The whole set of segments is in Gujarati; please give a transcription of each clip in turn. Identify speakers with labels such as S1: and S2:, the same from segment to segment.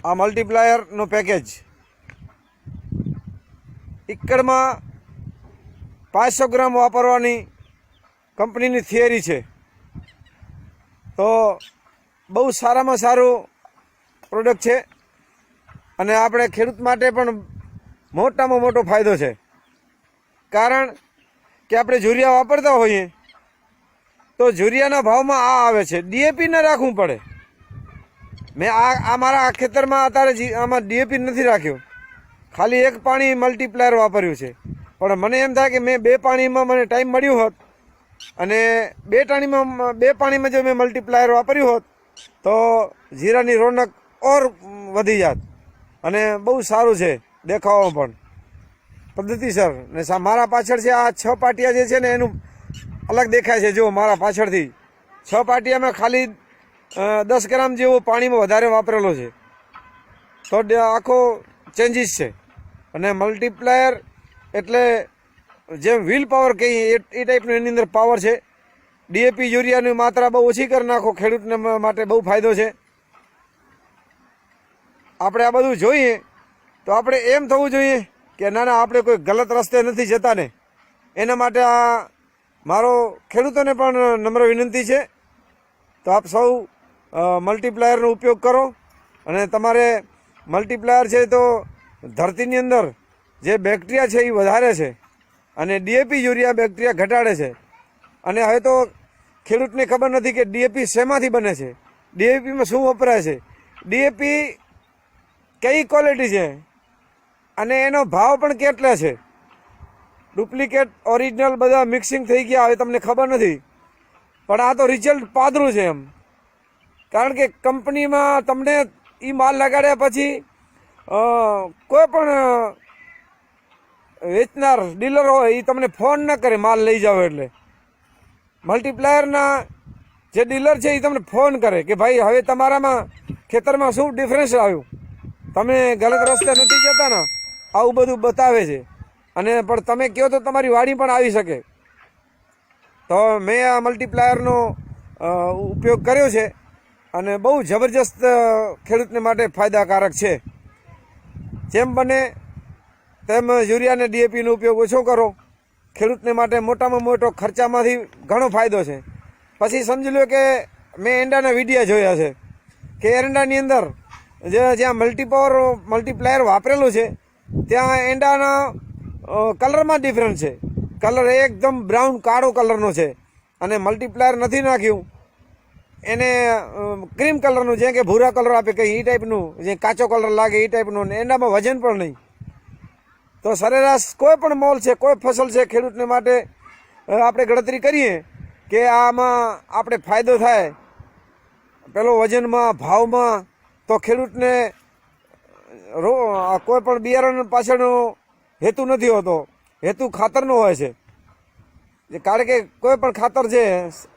S1: આ મલ્ટીપ્લાયરનું પેકેજ એકડમાં 500 ગ્રામ વાપરવાની કંપનીની થિયરી છે. તો બહુ સારામાં સારું પ્રોડક્ટ છે અને આપણે ખેડૂત માટે પણ મોટામાં મોટો ફાયદો છે. કારણ કે આપણે યુરિયા વાપરતા હોઈએ તો યુરિયાના ભાવમાં આ આવે છે, ડીએપી ન રાખવું પડે. મેં આ મારા ખેતરમાં અત્યારે આમાં ડીએપી નથી રાખ્યું, ખાલી એક પાણી મલ્ટીપ્લાયર વાપર્યું છે. પણ મને એમ થાય કે મેં 2 પાણીમાં મને ટાઈમ મળ્યું હોત અને 2 પાણીમાં જો મેં મલ્ટીપ્લાયર વાપર્યું હોત તો જીરાની રોનક ઓર વધી જાત. અને બહુ સારું છે દેખાવામાં પણ પદ્ધતિસર. ને મારા પાછળ છે આ 6 પાટિયા જે છે ને એનું અલગ દેખાય છે. જો મારા પાછળથી 6 પાટિયામાં ખાલી 10 ગ્રામ જેવું પાણીમાં વધારે વાપરેલો છે. તો આખો ચેન્જીસ છે. અને મલ્ટીપ્લાયર એટલે જેમ વ્હીલ પાવર કહીએ એ ટાઈપનું એની અંદર પાવર છે. ડીએપી યુરિયાની માત્રા બહુ ઓછી કરી નાખો, ખેડૂતને માટે બહુ ફાયદો છે. આપણે આ બધું જોઈએ તો આપણે એમ થવું જોઈએ કે ના આપણે કોઈ ગલત રસ્તે નથી જતા ને. એના માટે આ મારો ખેડૂતોને પણ નમ્ર વિનંતી છે. તો આપ સૌ મલ્ટીપ્લાયરનો ઉપયોગ કરો. અને તમારે મલ્ટીપ્લાયર છે તો ધરતીની અંદર જે બેક્ટેરિયા છે એ વધારે છે અને ડીએપી યુરિયા બેક્ટેરિયા ઘટાડે છે. અને હવે તો ખેડૂતને ખબર નથી કે ડીએપી શેમાંથી બને છે, ડીએપીમાં શું વપરાય છે, ડીએપી કઈ ક્વોલિટી છે અને એનો ભાવ પણ કેટલા છે. ડુપ્લિકેટ ઓરિજિનલ બધા મિક્સિંગ થઈ ગયા, હવે તમને ખબર નથી. પણ આ તો રિઝલ્ટ પાદરું છે એમ. કારણ કે કંપનીમાં તમને એ માલ લગાડ્યા પછી કોઈ પણ વેચનાર ડીલર હોય એ તમને ફોન ન કરે માલ લઈ જાઓ એટલે. મલ્ટીપ્લાયરના જે ડીલર છે એ તમને ફોન કરે કે ભાઈ હવે તમારામાં ખેતરમાં શું ડિફરન્સ આવ્યું, તમે ગલત રસ્તે નથી જતા ને, આવું બધું બતાવે છે. અને પણ તમે કહો તો તમારી વાડી પણ આવી શકે. તો મેં આ મલ્ટીપ્લાયરનો ઉપયોગ કર્યો છે અને બહુ જબરજસ્ત ખેડૂતને માટે ફાયદાકારક છે. જેમ બને તેમ યુરિયા અને ડીએપીનો ઉપયોગ ઓછો કરો. ખેડૂતને માટે મોટામાં મોટો ખર્ચામાંથી ઘણો ફાયદો છે. પછી સમજી લો કે મેં એરંડાના વિડીયા જોયા છે કે એરંડાની અંદર જ્યાં મલ્ટીપ્લાયર વાપરેલું છે ત્યાં એરંડાના કલરમાં ડિફરન્સ છે. કલર એકદમ બ્રાઉન કાળો કલરનો છે અને મલ્ટીપ્લાયર નથી નાખ્યું એને ક્રીમ કલરનું, જે કે ભૂરા કલર આપે કંઈ એ ટાઈપનું, જે કાચો કલર લાગે એ ટાઈપનું. ને એંડામાં વજન પણ નહીં. તો સરેરાશ કોઈ પણ મોલ છે, કોઈ ફસલ છે, ખેડૂતને માટે આપણે ગણતરી કરીએ કે આમાં આપણે ફાયદો થાય પેલો વજનમાં, ભાવમાં, તો ખેડૂતને કોઈ પણ બિયારણ પાછળનો હેતુ નથી હોતો, હેતુ ખાતરનો હોય છે. કારણ કે કોઈ પણ ખાતર છે,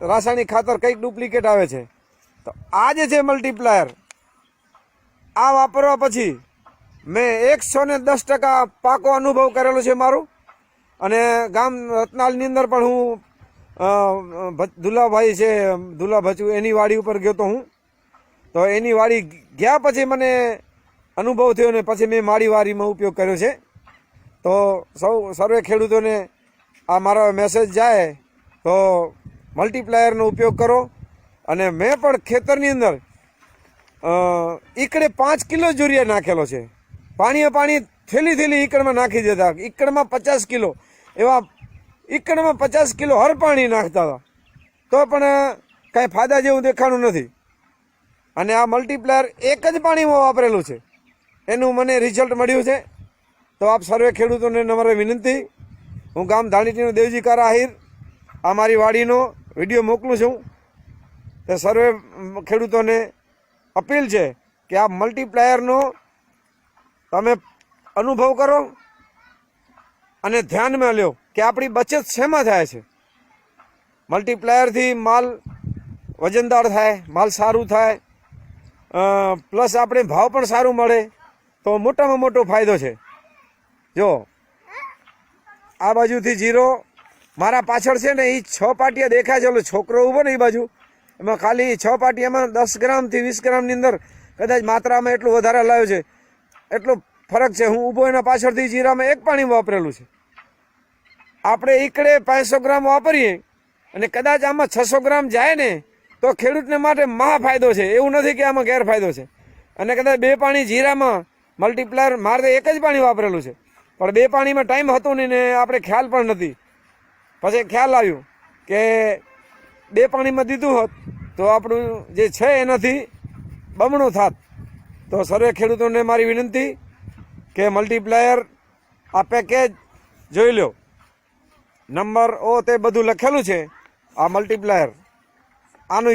S1: રાસાયણિક ખાતર કંઈક ડુપ્લિકેટ આવે છે. તો આ જે છે મલ્ટીપ્લાયર, આ વાપરવા પછી મેં 110% પાકો અનુભવ કરેલો છે મારું. અને ગામ રત્નાલની અંદર પણ હું દુલાભાઈ છે, દુલા ભચુ, એની વાડી ઉપર ગયો તો હું. તો એની વાડી ગયા પછી મને અનુભવ થયો ને પછી મેં મારી વાડીમાં ઉપયોગ કર્યો છે. તો સર્વે ખેડૂતોને આ મારો મેસેજ જાય તો મલ્ટીપ્લાયરનો ઉપયોગ કરો. અને મેં પણ ખેતરની અંદર એકડે 5 કિલો યુરિયા નાખેલો છે. પાણી થેલી એકડમાં નાખી દેતા, એકડમાં 50 કિલો, એવા એકડમાં 50 કિલો હર પાણી નાખતા હતા. તો પણ કાંઈ ફાયદા જેવું દેખાણું નથી. અને આ મલ્ટીપ્લાયર એક જ પાણીમાં વાપરેલું છે, એનું મને રિઝલ્ટ મળ્યું છે. તો આપ સર્વે ખેડૂતોને નમ્ર વિનંતી, હું ગામ ધાણીટીનો દેવજી કારા આહિર આ મારી વાડીનો વિડીયો મોકલું છું. તે સર્વે ખેડૂતોને અપીલ છે કે આ મલ્ટીપ્લાયરનો તમે અનુભવ કરો અને ધ્યાનમાં લ્યો કે આપણી બચત શેમાં થાય છે. મલ્ટીપ્લાયરથી માલ વજનદાર થાય, માલ સારું થાય, પ્લસ આપણે ભાવ પણ સારું મળે. તો મોટામાં મોટો ફાયદો છે. જો આ બાજુથી જીરો મારા પાછળ છે ને એ 6 પાટિયા દેખાય છે, ઓલો છોકરો ઊભો ને એ બાજુ, એમાં ખાલી 6 પાટિયામાં 10 ગ્રામથી 20 ગ્રામની અંદર કદાચ માત્રામાં એટલું વધારે લાવ્યું છે, એટલો ફરક છે. હું ઊભો એના પાછળથી જીરામાં એક પાણી વાપરેલું છે. આપણે એકડે 500 ગ્રામ વાપરીએ અને કદાચ આમાં 600 ગ્રામ જાય ને તો ખેડૂતને માટે મહા ફાયદો છે. એવું નથી કે આમાં ગેરફાયદો છે. અને કદાચ 2 પાણી જીરામાં મલ્ટીપ્લાયર, મારે તો એક જ પાણી વાપરેલું છે, પણ 2 પાણીમાં ટાઈમ હતો નહીં ને આપણે ખ્યાલ પણ નથી. પછી ખ્યાલ આવ્યું કે 2 પાણીમાં દીધું હોત તો આપણું જે છે એનાથી બમણું થાત. તો સર્વે ખેડૂતોને મારી વિનંતી કે મલ્ટીપ્લાયર આ પેકેજ જોઈ લો. નંબર ઓ તે બધું લખેલું છે. આ મલ્ટીપ્લાયર આનું